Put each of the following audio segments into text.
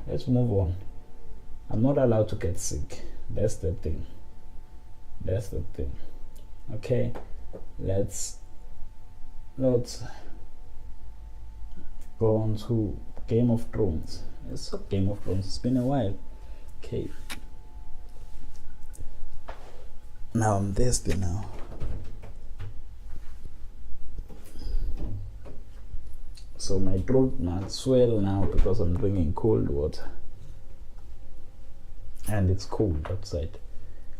let's move on. I'm not allowed to get sick. That's the thing. Okay, let's go on to Game of Thrones. It's Game of Thrones. It's been a while. Okay. Now I'm thirsty now. So my throat might swell now because I'm drinking cold water. And it's cold outside.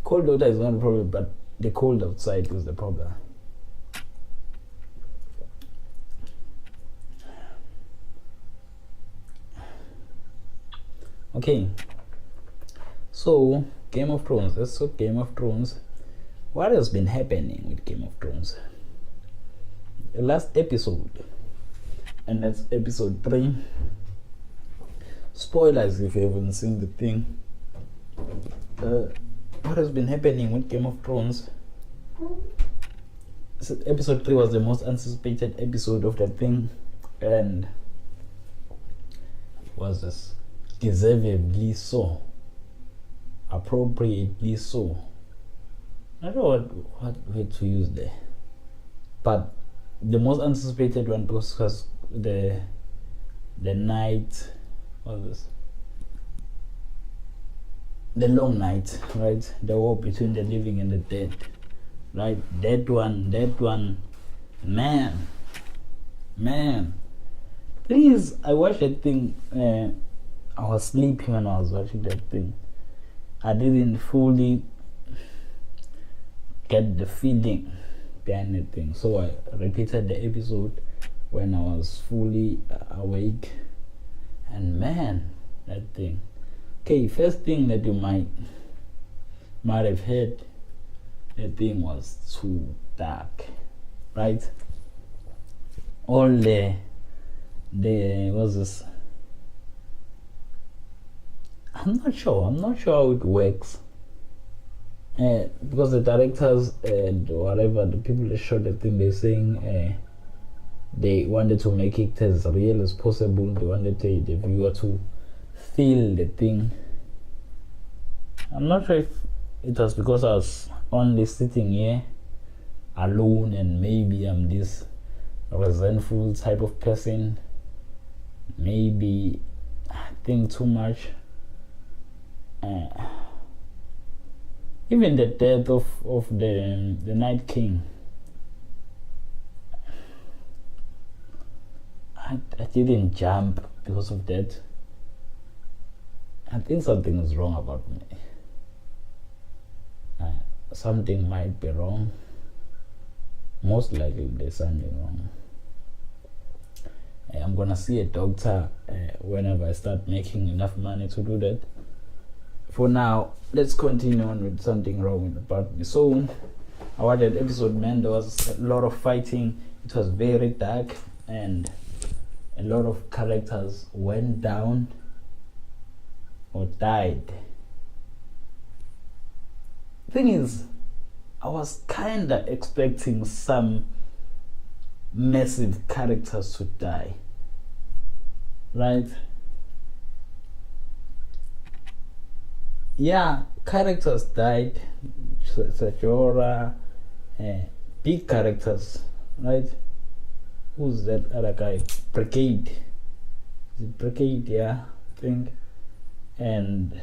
Cold water is not a problem, but the cold outside is the problem. Okay. So, Game of Thrones. Let's talk Game of Thrones. What has been happening with Game of Thrones? The last episode, and that's episode 3. Spoilers if you haven't seen the thing. What has been happening with Game of Thrones? So episode 3 was the most anticipated episode of that thing, and was this deservedly so, appropriately so. I don't know what word to use there, but the most anticipated one because the night, what was this? The long night, right? The war between the living and the dead, right? That one, man. Please, I watched that thing. I was sleeping when I was watching that thing. I didn't fully get the feeling behind the thing, so I repeated the episode when I was fully awake. And man, that thing. Okay, first thing that you might have heard, the thing was too dark, right? All the what's this? I'm not sure how it works. Because the directors and whatever, the people that shot the thing, they're saying they wanted to make it as real as possible. They wanted the viewer to feel the thing. I'm not sure if it was because I was only sitting here alone and maybe I'm this resentful type of person. Maybe I think too much. Even the death of the Night King, I didn't jump because of that. I think something is wrong about me. Something might be wrong. Most likely there's something wrong. I'm gonna see a doctor whenever I start making enough money to do that. For now, let's continue on with something wrong about me. So, I watched that episode, man. There was a lot of fighting. It was very dark, and a lot of characters went down or died. Thing is, I was kinda expecting some massive characters to die, right? Yeah, characters died. Sajora, big characters, right? Who's that other guy? Brigade. Is it Brigade? Yeah, I think. And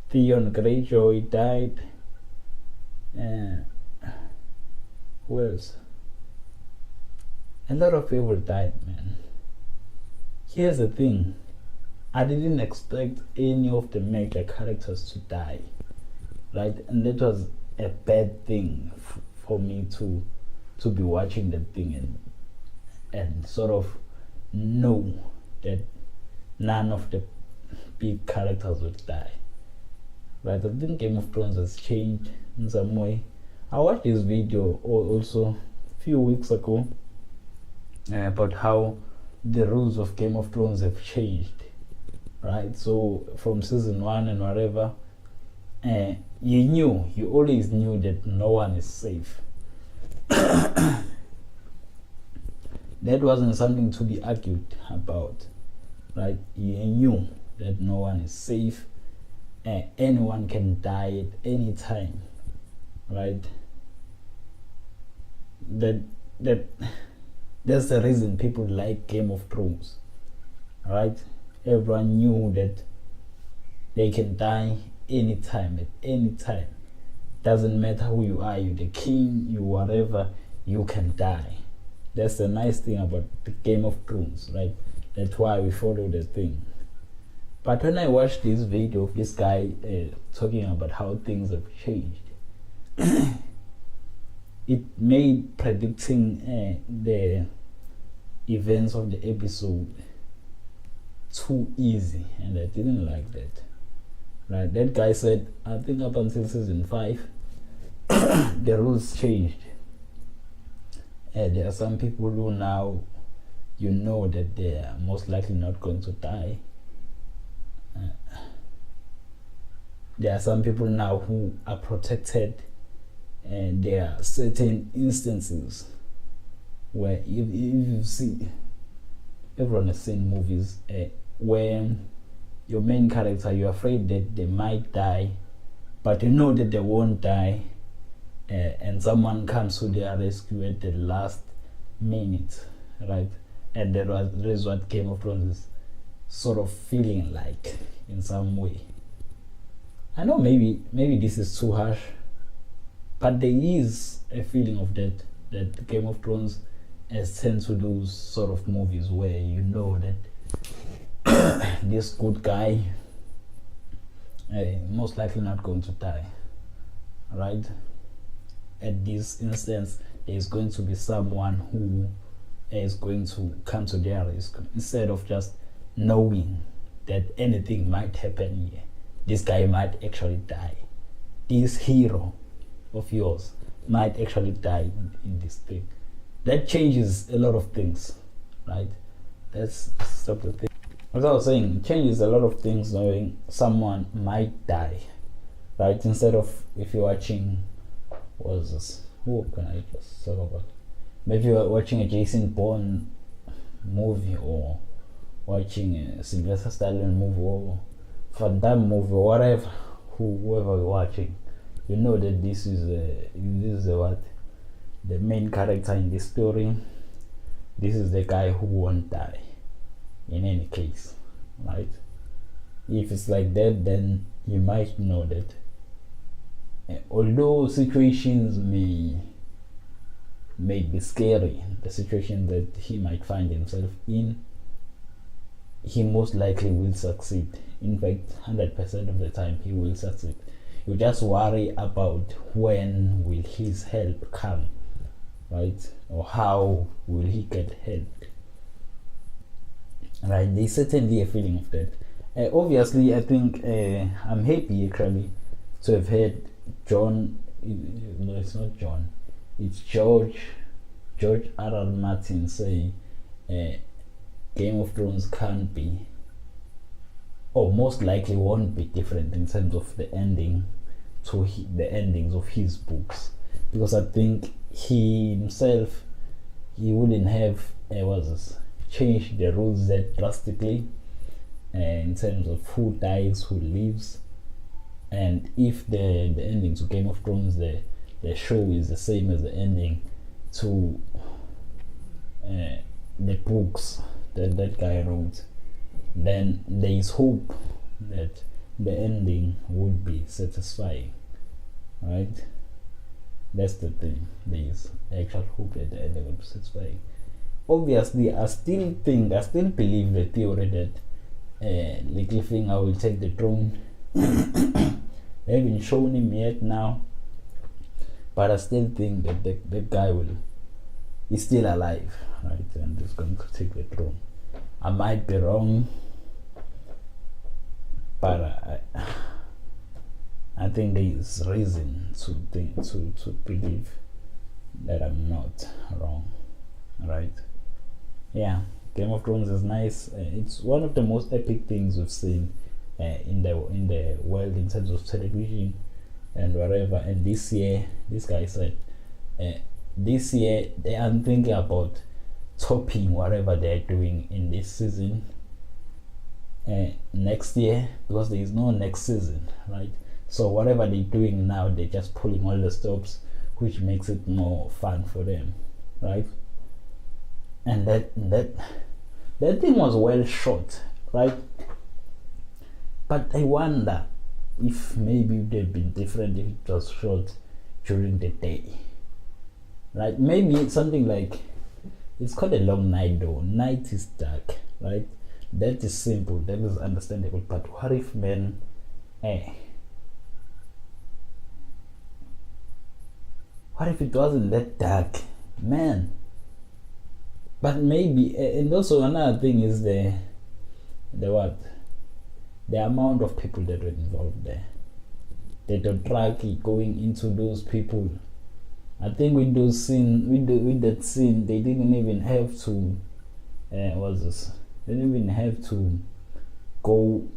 Theon Greyjoy died. Who else? A lot of people died, man. Here's the thing. I didn't expect any of the major characters to die, right? And that was a bad thing for me to be watching the thing and sort of know that none of the big characters would die, right? I think Game of Thrones has changed in some way. I watched this video also a few weeks ago about how the rules of Game of Thrones have changed, right? So from season 1 and whatever, you always knew that no one is safe. That wasn't something to be argued about, right? You knew that no one is safe, anyone can die at any time, right? That's the reason people like Game of Thrones, right? Everyone knew that they can die anytime, at any time. Doesn't matter who you are, you the king, you whatever, you can die. That's the nice thing about the Game of Thrones, right? That's why we follow the thing. But when I watched this video of this guy talking about how things have changed, it made predicting the events of the episode too easy, and I didn't like that. Right? That guy said, I think up until season 5, the rules changed. There are some people who now, you know that they are most likely not going to die. There are some people now who are protected, and there are certain instances where if you see, everyone has seen movies where your main character, you're afraid that they might die, but you know that they won't die, and someone comes to their rescue at the last minute, right? And that is what Game of Thrones is sort of feeling like in some way. I know maybe this is too harsh, but there is a feeling of that Game of Thrones has tend to do sort of movies where you know that this good guy most likely not going to die, right? At this instance, there is going to be someone who is going to come to their rescue, instead of just knowing that anything might happen here. This guy might actually die. This hero of yours might actually die in this thing. That changes a lot of things, right? That's sort of the thing. As I was saying, it changes a lot of things knowing someone might die, right? Instead of, if you're watching, what is this? Who can I just talk about? Maybe you're watching a Jason Bourne movie, or watching a Sylvester Stallone movie, or Van Damme movie, or whatever, whoever you're watching, you know that this is what the main character in this story. This is the guy who won't die in any case, right? If it's like that, then you might know that although situations may be scary, the situation that he might find himself in, he most likely will succeed. In fact, 100% of the time he will succeed. You just worry about when will his help come, right? Or how will he get help, right? There's certainly a feeling of that. Obviously, I think I'm happy actually to have heard John. No, it's not John. It's George R.R. Martin say Game of Thrones can't be, or most likely won't be, different in terms of the ending to the endings of his books, because I think he himself, he wouldn't have changed the rules that drastically in terms of who dies, who lives, and if the ending to Game of Thrones, the show is the same as the ending to the books that guy wrote, then there is hope that the ending would be satisfying, right? That's the thing. There is actual hope that the ending will be satisfying. Obviously, I still believe the theory that Littlefinger will take the throne. They haven't shown him yet now, but I still think that the guy is still alive, right? And is going to take the throne. I might be wrong, but I think there is reason to believe that I'm not wrong, right? Yeah, Game of Thrones is nice. It's one of the most epic things we've seen in the world in terms of television and whatever. And this year, this guy said, this year they are thinking about topping whatever they're doing in this season. next year, because there is no next season, right? So whatever they're doing now, they're just pulling all the stops, which makes it more fun for them, right? And that thing was well shot, right? But I wonder if maybe it would have been different if it was shot during the day, right? Maybe it's something like, it's called a long night though. Night is dark, right? That is simple, that is understandable. But what if, man, what if it wasn't that dark, man? But maybe, and also another thing is the what? The amount of people that were involved there. The dothraki going into those people. I think with those scene, with that scene, they didn't even have to. What's this? They didn't even have to go.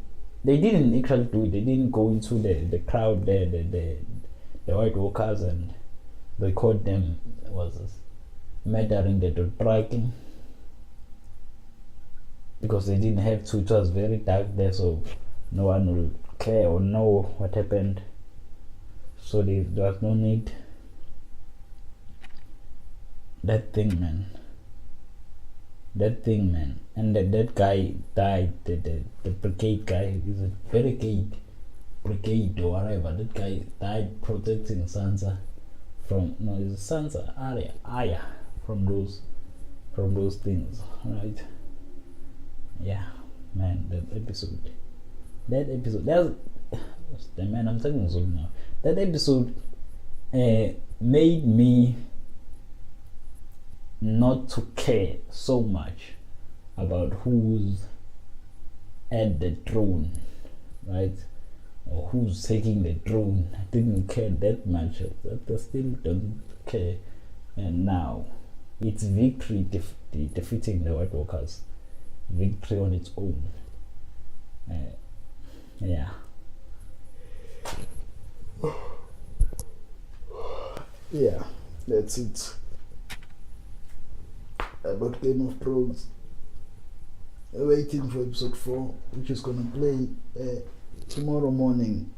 They didn't actually do it. They didn't go into the crowd there, the White Walkers, and they caught them. What's this? Murdering the dothraki, because they didn't have to. It was very dark there, so no one will care or know what happened. So there was no need. That thing, man. And that guy died. The brigade guy, is it brigade or whatever? That guy died protecting Sansa from, no, is it Sansa? Arya from those things, right? Yeah, man, that episode, that's the man, I'm talking Zulu now. That episode made me not to care so much about who's at the throne, right? Or who's taking the throne. I didn't care that much. I still don't care. And now it's victory defeating the White Walkers. Victory on its own. Yeah. Yeah, that's it about Game of Thrones. Waiting for episode 4, which is gonna play tomorrow morning.